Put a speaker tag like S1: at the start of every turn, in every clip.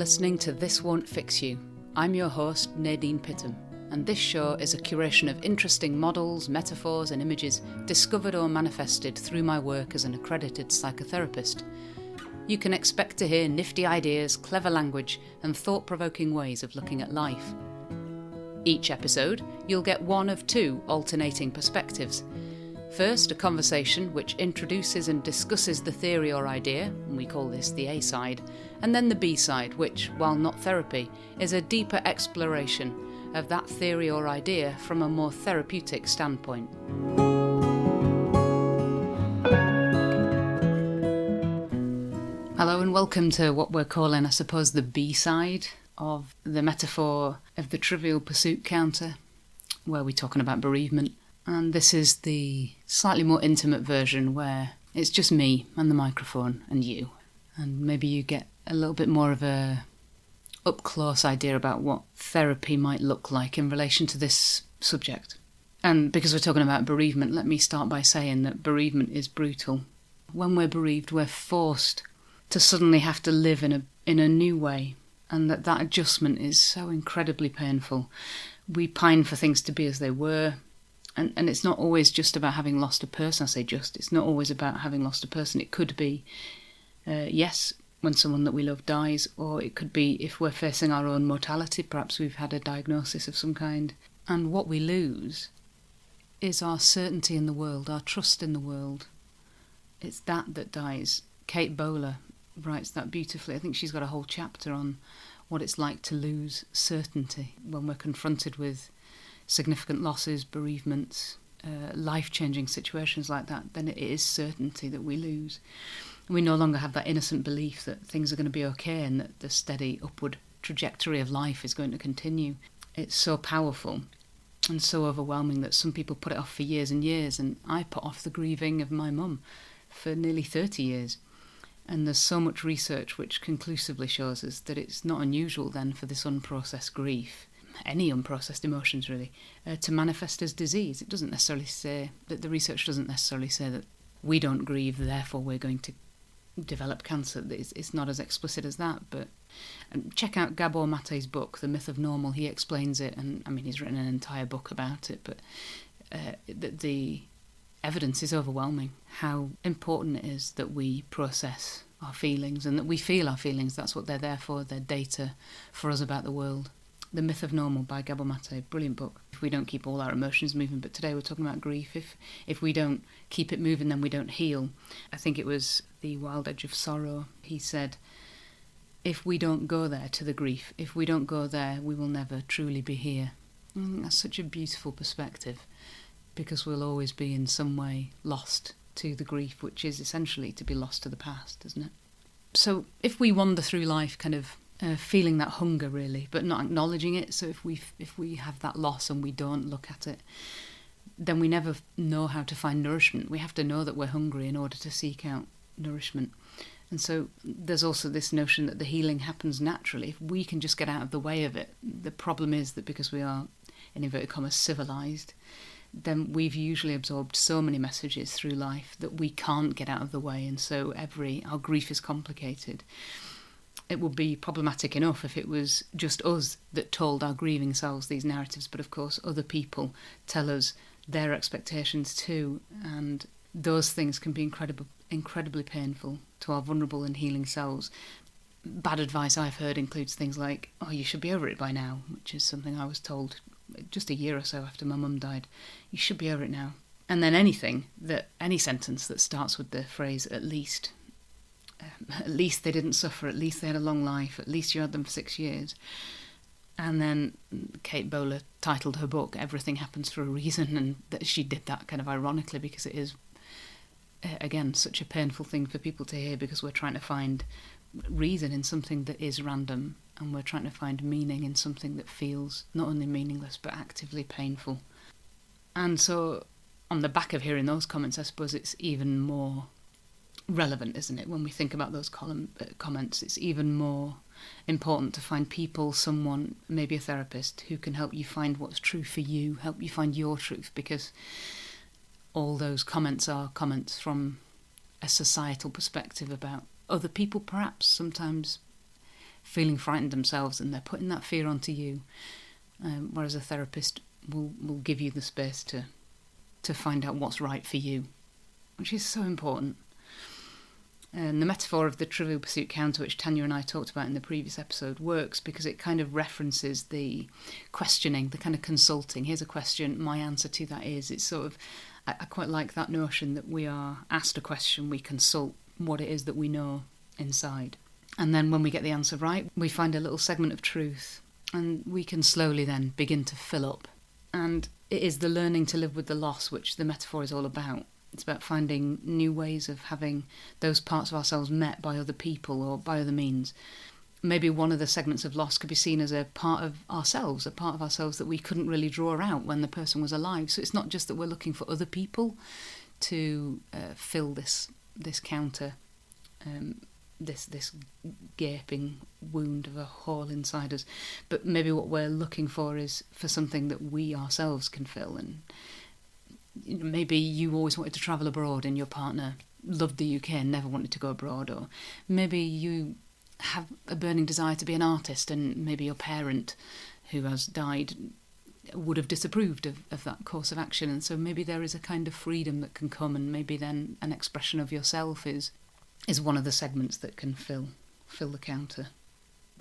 S1: listening to This Won't Fix You. I'm your host, Nadine, and this show is a curation of interesting models, metaphors and images discovered or manifested through my work as an accredited psychotherapist. You can expect to hear nifty ideas, clever language and thought-provoking ways of looking at life. Each episode, you'll get one of two alternating perspectives. First, a conversation which introduces and discusses the theory or idea, and we call this the A side, and then the B side, which, while not therapy, is a deeper exploration of that theory or idea from a more therapeutic standpoint. Hello and welcome to what we're calling, I suppose, the B side of the metaphor of the Trivial Pursuit counter, where we're talking about bereavement. And this is the slightly more intimate version where it's just me and the microphone and you. And maybe you get a little bit more of a up-close idea about what therapy might look like in relation to this subject. And because we're talking about bereavement, let me start by saying that bereavement is brutal. When we're bereaved, we're forced to suddenly have to live in a new way, and that adjustment is so incredibly painful. We pine for things to be as they were. And it's not always just about having lost a person. I say just. It's not always about having lost a person. It could be, yes, when someone that we love dies, or it could be if we're facing our own mortality. Perhaps we've had a diagnosis of some kind. And what we lose is our certainty in the world, our trust in the world. It's that dies. Kate Bowler writes that beautifully. I think she's got a whole chapter on what it's like to lose certainty when we're confronted with significant losses, bereavements, life-changing situations like that. Then it is certainty that we lose. We no longer have that innocent belief that things are going to be okay and that the steady upward trajectory of life is going to continue. It's so powerful and so overwhelming that some people put it off for years and years, and I put off the grieving of my mum for nearly 30 years. And there's so much research which conclusively shows us that it's not unusual then for this unprocessed grief, any unprocessed emotions really, to manifest as disease. It doesn't necessarily say that the research doesn't necessarily say that we don't grieve, therefore we're going to develop cancer. It's not as explicit as that, but check out Gabor Mate's book, The Myth of Normal. He explains it, and I mean he's written an entire book about it, but the evidence is overwhelming how important it is that we process our feelings and that we feel our feelings. That's what they're there for. They're data for us about the world. The Myth of Normal by Gabor Mate, brilliant book. If we don't keep all our emotions moving, but today we're talking about grief. If we don't keep it moving, then we don't heal. I think it was The Wild Edge of Sorrow. He said, if we don't go there to the grief, if we don't go there, we will never truly be here. I think that's such a beautiful perspective, because we'll always be in some way lost to the grief, which is essentially to be lost to the past, isn't it? So if we wander through life kind of feeling that hunger really, but not acknowledging it. So if we have that loss and we don't look at it, then we never know how to find nourishment. We have to know that we're hungry in order to seek out nourishment. And so there's also this notion that the healing happens naturally if we can just get out of the way of it. The problem is that because we are, in inverted commas, civilised, then we've usually absorbed so many messages through life that we can't get out of the way, and so our grief is complicated. It would be problematic enough if it was just us that told our grieving selves these narratives, but of course other people tell us their expectations too, and those things can be incredibly painful to our vulnerable and healing selves. Bad advice I've heard includes things like, oh, you should be over it by now, which is something I was told just a year or so after my mum died. You should be over it now. And then any sentence that starts with the phrase at least they didn't suffer, at least they had a long life, at least you had them for 6 years. And then Kate Bowler titled her book Everything Happens for a Reason, and that she did that kind of ironically because it is, again, such a painful thing for people to hear, because we're trying to find reason in something that is random, and we're trying to find meaning in something that feels not only meaningless but actively painful. And so on the back of hearing those comments, I suppose it's even more relevant, isn't it? When we think about those comments, it's even more important to find people, someone, maybe a therapist, who can help you find what's true for you, help you find your truth, because all those comments are comments from a societal perspective about other people, perhaps sometimes feeling frightened themselves, and they're putting that fear onto you, whereas a therapist will give you the space to find out what's right for you, which is so important. And the metaphor of the Trivial Pursuit counter, which Tanya and I talked about in the previous episode, works because it kind of references the questioning, the kind of consulting. Here's a question, my answer to that is. It's sort of, I quite like that notion that we are asked a question, we consult what it is that we know inside. And then when we get the answer right, we find a little segment of truth, and we can slowly then begin to fill up. And it is the learning to live with the loss which the metaphor is all about. It's about finding new ways of having those parts of ourselves met by other people or by other means. Maybe one of the segments of loss could be seen as a part of ourselves that we couldn't really draw out when the person was alive. So it's not just that we're looking for other people to fill this counter, this gaping wound of a hole inside us, but maybe what we're looking for is for something that we ourselves can fill. And maybe you always wanted to travel abroad and your partner loved the UK and never wanted to go abroad, or maybe you have a burning desire to be an artist and maybe your parent who has died would have disapproved of that course of action, and so maybe there is a kind of freedom that can come, and maybe then an expression of yourself is one of the segments that can fill the counter.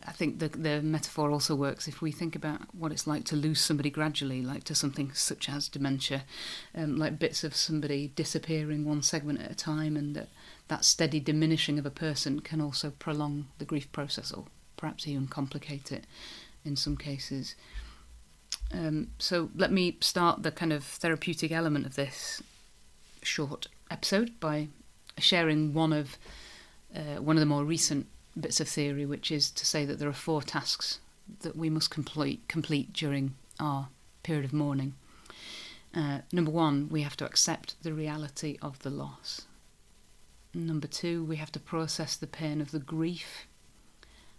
S1: I think the metaphor also works if we think about what it's like to lose somebody gradually, like to something such as dementia, like bits of somebody disappearing one segment at a time, and that steady diminishing of a person can also prolong the grief process, or perhaps even complicate it in some cases. So let me start the kind of therapeutic element of this short episode by sharing one of the more recent bits of theory, which is to say that there are 4 tasks that we must complete during our period of mourning. Number 1, we have to accept the reality of the loss. Number 2, we have to process the pain of the grief.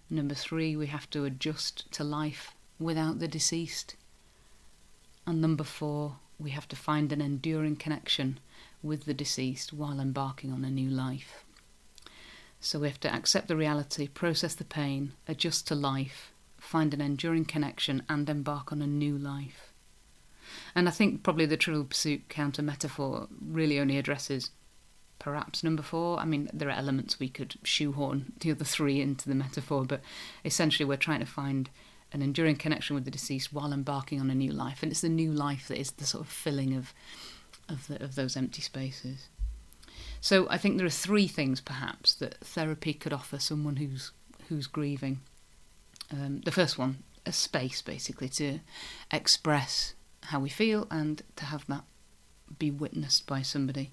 S1: Number 3, we have to adjust to life without the deceased. And number 4, we have to find an enduring connection with the deceased while embarking on a new life. So we have to accept the reality, process the pain, adjust to life, find an enduring connection, and embark on a new life. And I think probably the Trivial Pursuit counter metaphor really only addresses perhaps number 4. I mean, there are elements we could shoehorn the other 3 into the metaphor, but essentially we're trying to find an enduring connection with the deceased while embarking on a new life. And it's the new life that is the sort of filling of those empty spaces. So I think there are 3 things perhaps that therapy could offer someone who's grieving. The first one, a space basically to express how we feel and to have that be witnessed by somebody.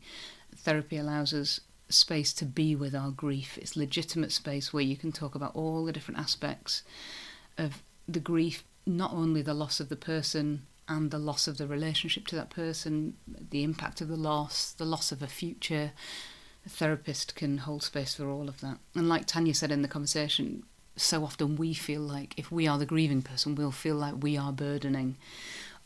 S1: Therapy allows us space to be with our grief. It's legitimate space where you can talk about all the different aspects of the grief, not only the loss of the person and the loss of the relationship to that person, the impact of the loss of a future. A therapist can hold space for all of that. And like Tanya said in the conversation, so often we feel like if we are the grieving person, we'll feel like we are burdening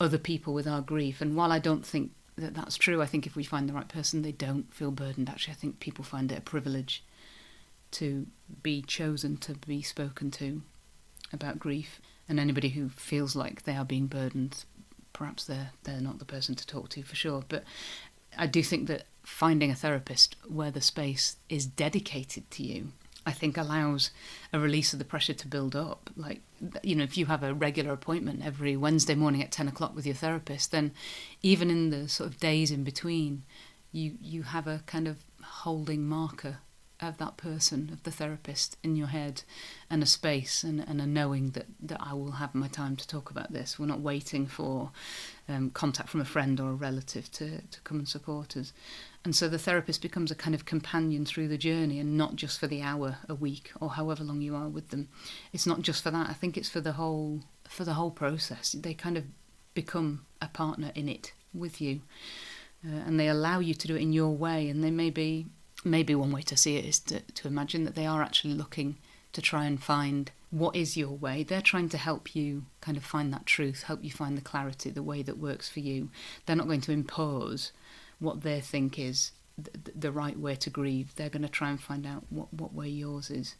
S1: other people with our grief. And while I don't think that that's true, I think if we find the right person, they don't feel burdened. Actually, I think people find it a privilege to be chosen to be spoken to about grief. And anybody who feels like they are being burdened, perhaps they're not the person to talk to for sure. But I do think that finding a therapist where the space is dedicated to you, I think allows a release of the pressure to build up. Like, you know, if you have a regular appointment every Wednesday morning at 10 o'clock with your therapist, then even in the sort of days in between, you have a kind of holding marker of that person, of the therapist in your head, and a space and a knowing that I will have my time to talk about this. We're not waiting for contact from a friend or a relative to come and support us. And so the therapist becomes a kind of companion through the journey, and not just for the hour a week or however long you are with them. It's not just for that. I think it's for the whole process. They kind of become a partner in it with you, and they allow you to do it in your way. And they maybe one way to see it is to imagine that they are actually looking to try and find what is your way. They're trying to help you kind of find that truth, help you find the clarity, the way that works for you. They're not going to impose what they think is the right way to grieve. They're going to try and find out what way yours is.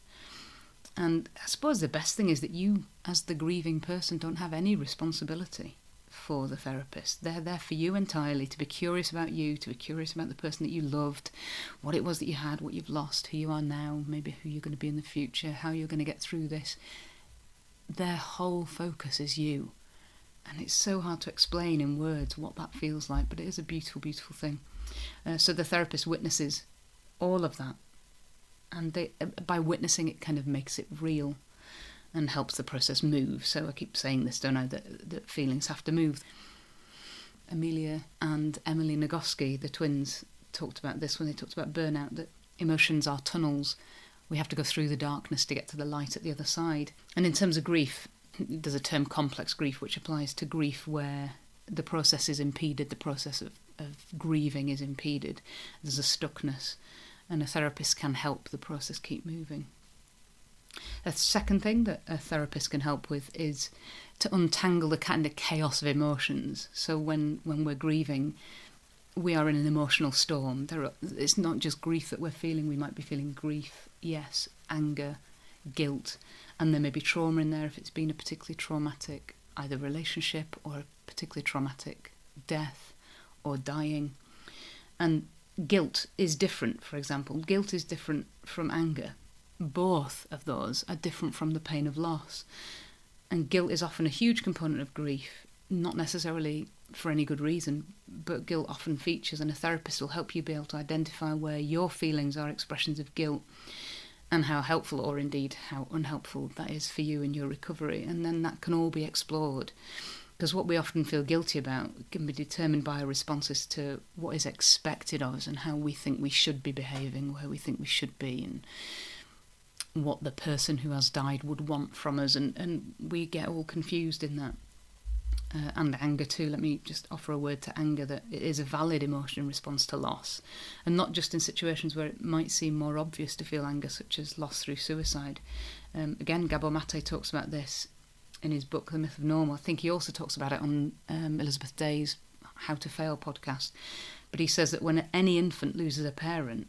S1: And I suppose the best thing is that you, as the grieving person, don't have any responsibility for the therapist. They're there for you entirely, to be curious about you, to be curious about the person that you loved, what it was that you had, what you've lost, who you are now, maybe who you're going to be in the future, how you're going to get through this. Their whole focus is you. And it's so hard to explain in words what that feels like, but it is a beautiful, beautiful thing. So the therapist witnesses all of that. And by witnessing it kind of makes it real and helps the process move. So I keep saying this, don't I, that feelings have to move. Amelia and Emily Nagoski, the twins, talked about this when they talked about burnout, that emotions are tunnels. We have to go through the darkness to get to the light at the other side. And in terms of grief, there's a term, complex grief, which applies to grief where the process is impeded, the process of grieving is impeded. There's a stuckness, and a therapist can help the process keep moving. A second thing that a therapist can help with is to untangle the kind of chaos of emotions. So when we're grieving, we are in an emotional storm. It's not just grief that we're feeling. We might be feeling grief, yes, anger, guilt, and there may be trauma in there if it's been a particularly traumatic either relationship or a particularly traumatic death or dying. And guilt is different, for example. Guilt is different from anger. Both of those are different from the pain of loss. And guilt is often a huge component of grief, not necessarily for any good reason, but guilt often features, and a therapist will help you be able to identify where your feelings are expressions of guilt and how helpful or indeed how unhelpful that is for you in your recovery. And then that can all be explored. Because what we often feel guilty about can be determined by our responses to what is expected of us and how we think we should be behaving, where we think we should be, and what the person who has died would want from us. And we get all confused in that. And anger too. Let me just offer a word to anger, that it is a valid emotion in response to loss. And not just in situations where it might seem more obvious to feel anger, such as loss through suicide. Again, Gabor Mate talks about this in his book, The Myth of Normal. I think he also talks about it on Elizabeth Day's How to Fail podcast. But he says that when any infant loses a parent,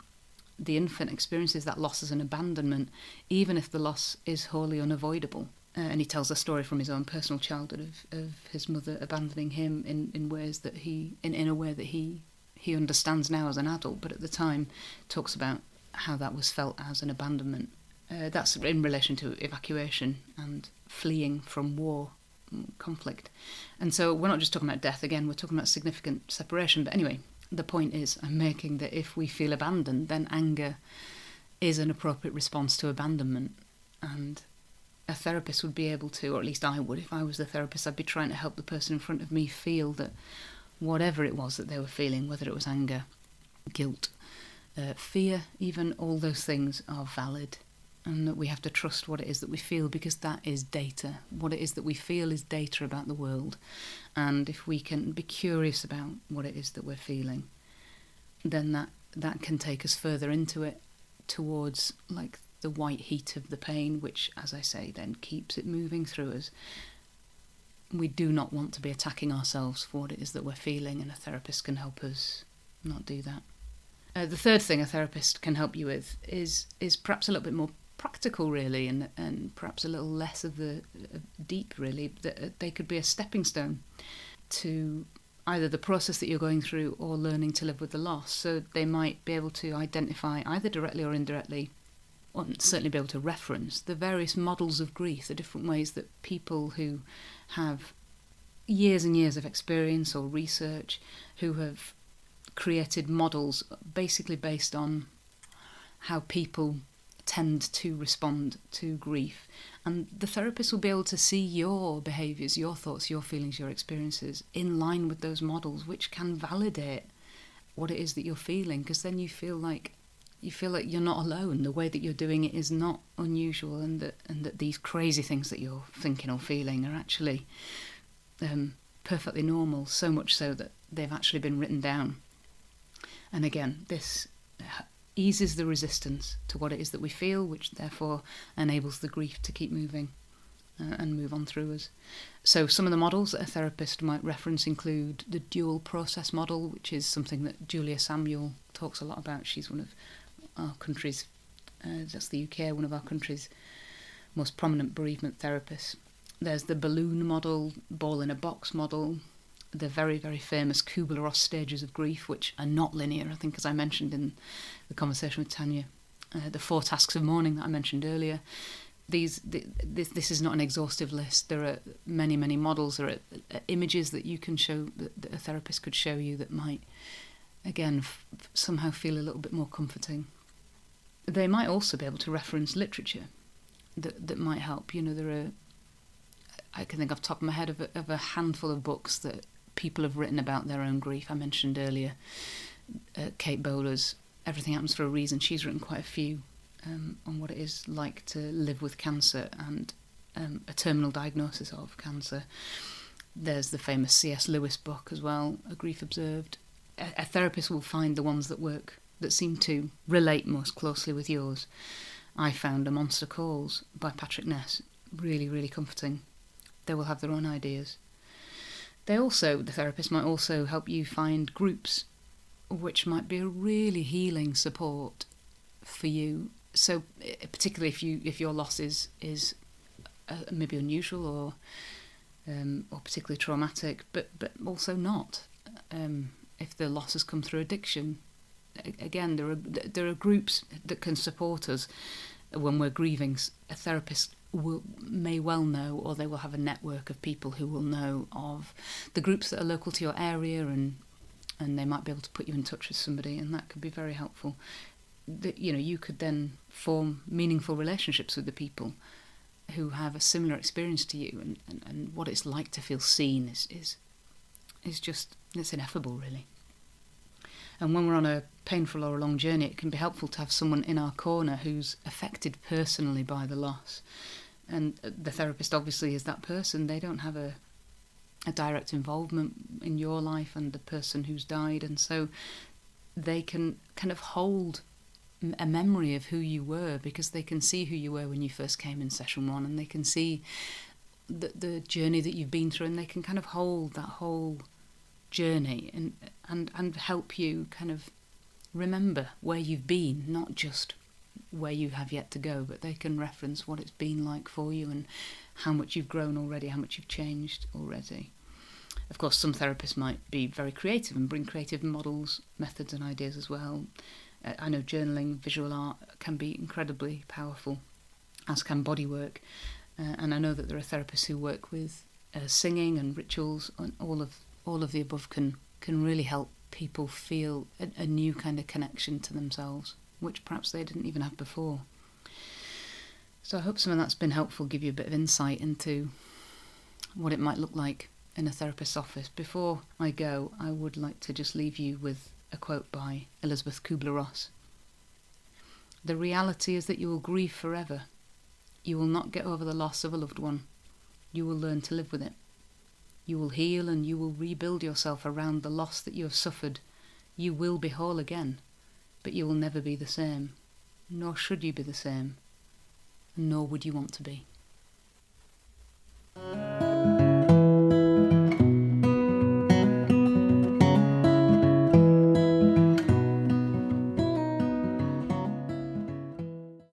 S1: the infant experiences that loss as an abandonment, even if the loss is wholly unavoidable. And he tells a story from his own personal childhood of his mother abandoning him in ways that in a way that he understands now as an adult, but at the time talks about how that was felt as an abandonment. That's in relation to evacuation and fleeing from war, conflict. And so we're not just talking about death again, we're talking about significant separation. But anyway, the point is I'm making that if we feel abandoned, then anger is an appropriate response to abandonment. And a therapist would be able to, or at least I would, if I was the therapist, I'd be trying to help the person in front of me feel that whatever it was that they were feeling, whether it was anger, guilt, fear, even, all those things are valid. And that we have to trust what it is that we feel, because that is data. What it is that we feel is data about the world. And if we can be curious about what it is that we're feeling, then that can take us further into it, towards like the white heat of the pain, which, as I say, then keeps it moving through us. We do not want to be attacking ourselves for what it is that we're feeling, and a therapist can help us not do that. The third thing a therapist can help you with is perhaps a little bit more practical, really, and perhaps a little less of the deep, really. That they could be a stepping stone to either the process that you're going through or learning to live with the loss. So they might be able to identify, either directly or indirectly, or certainly be able to reference the various models of grief, the different ways that people who have years and years of experience or research, who have created models basically based on how people tend to respond to grief. And the therapist will be able to see your behaviours, your thoughts, your feelings, your experiences in line with those models, which can validate what it is that you're feeling, because then you feel like you're not alone. The way that you're doing it is not unusual, and that these crazy things that you're thinking or feeling are actually perfectly normal, so much so that they've actually been written down. And again, this eases the resistance to what it is that we feel, which therefore enables the grief to keep moving and move on through us. So some of the models that a therapist might reference include the dual process model, which is something that Julia Samuel talks a lot about. She's one of our country's, that's the UK, one of our country's most prominent bereavement therapists. There's the balloon model, ball in a box model, the very, very famous Kubler-Ross stages of grief, which are not linear, I think, as I mentioned in the conversation with Tanya. The 4 tasks of mourning that I mentioned earlier. This is not an exhaustive list. There are many, many models. There are images that you can show, that a therapist could show you, that might, again, somehow feel a little bit more comforting. They might also be able to reference literature that might help. There are, I can think off the top of my head of a handful of books that people have written about their own grief. I mentioned earlier Kate Bowler's Everything Happens for a Reason. She's written quite a few on what it is like to live with cancer and a terminal diagnosis of cancer. There's the famous C.S. Lewis book as well, A Grief Observed. A therapist will find the ones that work, that seem to relate most closely with yours. I found A Monster Calls by Patrick Ness really, really comforting. They will have their own ideas. The therapist might also help you find groups which might be a really healing support for you. So particularly if your loss is maybe unusual or particularly traumatic, but also not. If the loss has come through addiction, again, there are groups that can support us when we're grieving. A therapist may well know, or they will have a network of people who will know of the groups that are local to your area, and they might be able to put you in touch with somebody, and that could be very helpful. You could then form meaningful relationships with the people who have a similar experience to you, and what it's like to feel seen is just, it's ineffable, really. And when we're on a painful or a long journey, it can be helpful to have someone in our corner who's affected personally by the loss. And the therapist obviously is that person. They don't have a direct involvement in your life and the person who's died, and so they can kind of hold a memory of who you were, because they can see who you were when you first came in session 1, and they can see the journey that you've been through, and they can kind of hold that whole journey and help you kind of remember where you've been, not just where you have yet to go, but they can reference what it's been like for you and how much you've grown already, how much you've changed already. Of course, some therapists might be very creative and bring creative models, methods and ideas as well. I know journaling, visual art can be incredibly powerful, as can bodywork. And I know that there are therapists who work with singing and rituals, and all of the above can really help people feel a new kind of connection to themselves, which perhaps they didn't even have before. So I hope some of that's been helpful, give you a bit of insight into what it might look like in a therapist's office. Before I go, I would like to just leave you with a quote by Elizabeth Kubler-Ross. "The reality is that you will grieve forever. You will not get over the loss of a loved one. You will learn to live with it. You will heal and you will rebuild yourself around the loss that you have suffered. You will be whole again, but you will never be the same. Nor should you be the same, nor would you want to be."